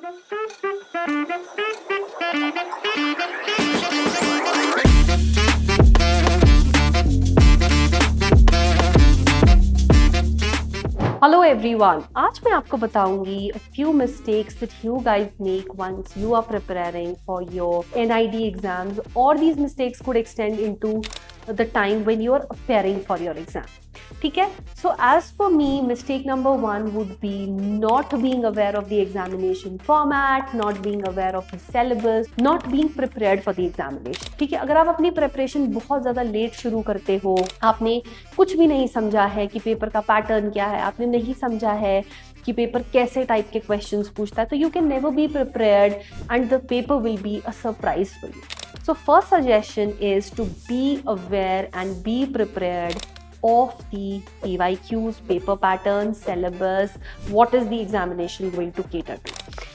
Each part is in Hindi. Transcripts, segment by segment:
हेलो एवरीवन, आज मैं आपको बताऊंगी a few mistakes that you guys make once you are preparing for your NID exams, or these mistakes could extend into the time when you are preparing for your exam. ठीक है? So as for me, mistake number 1 would be not being aware of the examination format, not being aware of the syllabus, not being prepared for the examination. ठीक है? अगर आप अपनी preparation बहुत ज़्यादा लेट शुरू करते हो, आपने कुछ भी नहीं समझा है कि पेपर का पैटर्न क्या है, आपने नहीं समझा है कि पेपर कैसे टाइप के क्वेश्चंस पूछता है, तो you can never be prepared and the paper will be a surprise for you. So first suggestion is to be aware and be prepared of the PYQs, paper patterns, syllabus, what is the examination going to cater to.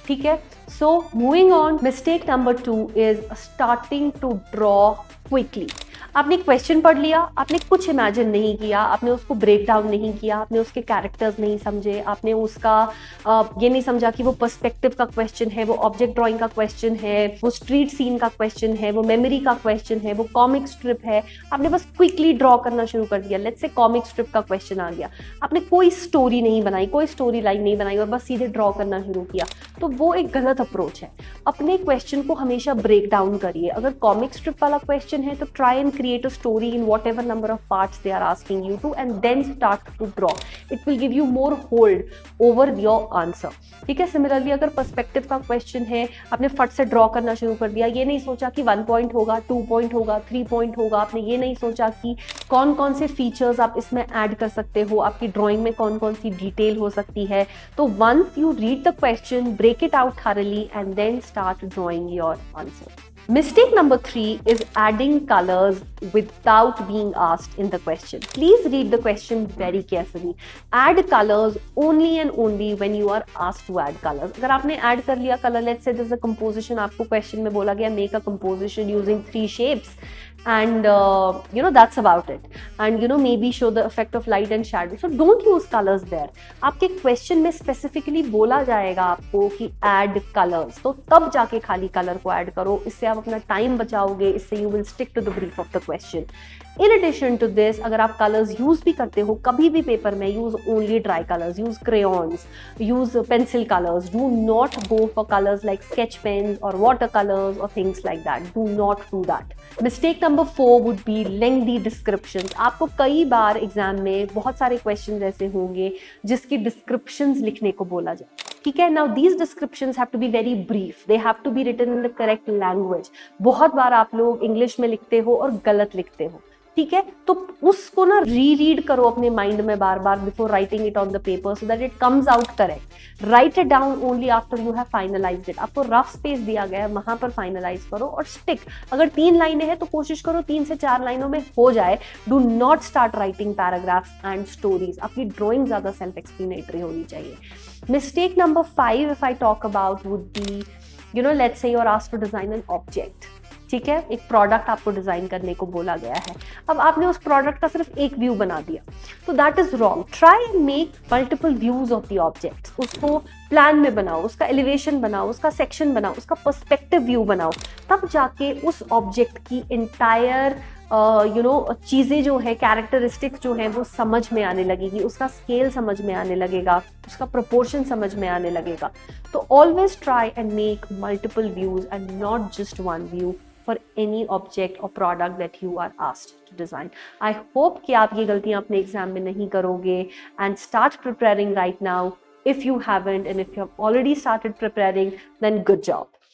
ठीक है? So moving on, mistake number 2 is starting to draw quickly. आपने क्वेश्चन पढ़ लिया, आपने कुछ इमेजिन नहीं किया, आपने उसको ब्रेक डाउन नहीं किया, आपने उसके कैरेक्टर्स नहीं समझे, आपने उसका ये नहीं समझा कि वो पर्सपेक्टिव का क्वेश्चन है, वो ऑब्जेक्ट ड्राइंग का क्वेश्चन है, वो स्ट्रीट सीन का क्वेश्चन है, वो मेमोरी का क्वेश्चन है, वो कॉमिक स्ट्रिप है. आपने बस क्विकली ड्रॉ करना शुरू कर दिया. लेट्स से कॉमिक स्ट्रिप का क्वेश्चन आ गया, आपने कोई स्टोरी नहीं बनाई, कोई स्टोरी लाइन नहीं बनाई और बस सीधे ड्रॉ करना शुरू किया, तो वो एक गलत अप्रोच है. अपने क्वेश्चन को हमेशा ब्रेक डाउन करिए. अगर कॉमिक स्ट्रिप वाला क्वेश्चन है तो try and create a story in whatever number of parts they are asking you to and then start to draw. It will give you more hold over your answer. ठीक है? सिमिलरली अगर पर्सपेक्टिव का क्वेश्चन है, आपने फट से ड्रॉ करना शुरू कर दिया, ये नहीं सोचा कि 1 पॉइंट होगा, 2 पॉइंट होगा, 3 पॉइंट होगा, आपने ये नहीं सोचा कि कौन कौन से फीचर्स आप इसमें ऐड कर सकते हो, आपकी ड्राइंग में कौन कौन सी डिटेल हो सकती है. तो once you read the question, break it out thoroughly and then start drawing your answer. Mistake number 3 is adding colors without being asked in the question. Please read the question very carefully. Add colors only and only when you are asked to add colors. अगर आपने add कर लिया color, let's say there's a composition, आपको question में बोला गया make a composition using 3 shapes and that's about it, and maybe show the effect of light and shadow, so don't use colors there. आपके question में specifically बोला जाएगा आपको कि add colors, तो तब जाके खाली color को add करो. इससे आप अपना time बचाओगे, इससे you will stick to the brief of the question. In addition to this, अगर आप colors use भी करते हो कभी भी पेपर में, use only dry colors, use crayons, use pencil colors. Do not go for colors like sketch pens or watercolors or things like that. Do not do that. Mistake number 4 would be lengthy descriptions. आपको कई बार एग्जाम में बहुत सारे क्वेश्चन ऐसे होंगे जिसकी डिस्क्रिप्शंस लिखने को बोला जाए. ठीक है? Now these descriptions have to be very brief. They have to be written in the correct language. बहुत बार आप लोग इंग्लिश में लिखते हो और गलत लिखते हो. ठीक है? तो उसको ना रीड करो अपने माइंड में बार बार before writing it on the paper so that it comes out correct. Write it down only after you have finalised it. आपको रफ स्पेस दिया गया है, वहां पर फाइनलाइज करो और स्टिक. अगर 3 लाइनें हैं तो कोशिश करो 3 से 4 लाइनों में हो जाए. Do not start writing paragraphs and stories. आपकी ड्रॉइंग ज्यादा सेल्फ एक्सप्लेनेटरी होनी चाहिए. Mistake number 5 if I talk about would be let's say you are asked to design an object. ठीक है? एक प्रोडक्ट आपको डिजाइन करने को बोला गया है. अब आपने उस प्रोडक्ट का सिर्फ एक व्यू बना दिया, तो that is wrong. Try and make multiple views of the object. उसको प्लान में बनाओ, उसका एलिवेशन बनाओ, उसका सेक्शन बनाओ, उसका पर्सपेक्टिव व्यू बनाओ. तब जाके उस ऑब्जेक्ट की इंटायर चीज़ें जो है, कैरेक्टरिस्टिक्स जो है वो समझ में आने लगेगी, उसका स्केल समझ में आने लगेगा, उसका प्रोपोर्शन समझ में आने लगेगा. तो always try and make multiple views and not just one view for any object or product that you are asked to design. I hope कि आप ये गलतियां अपने एग्जाम में नहीं करोगे and start preparing right now. If you haven't and if you have already started preparing, then good job.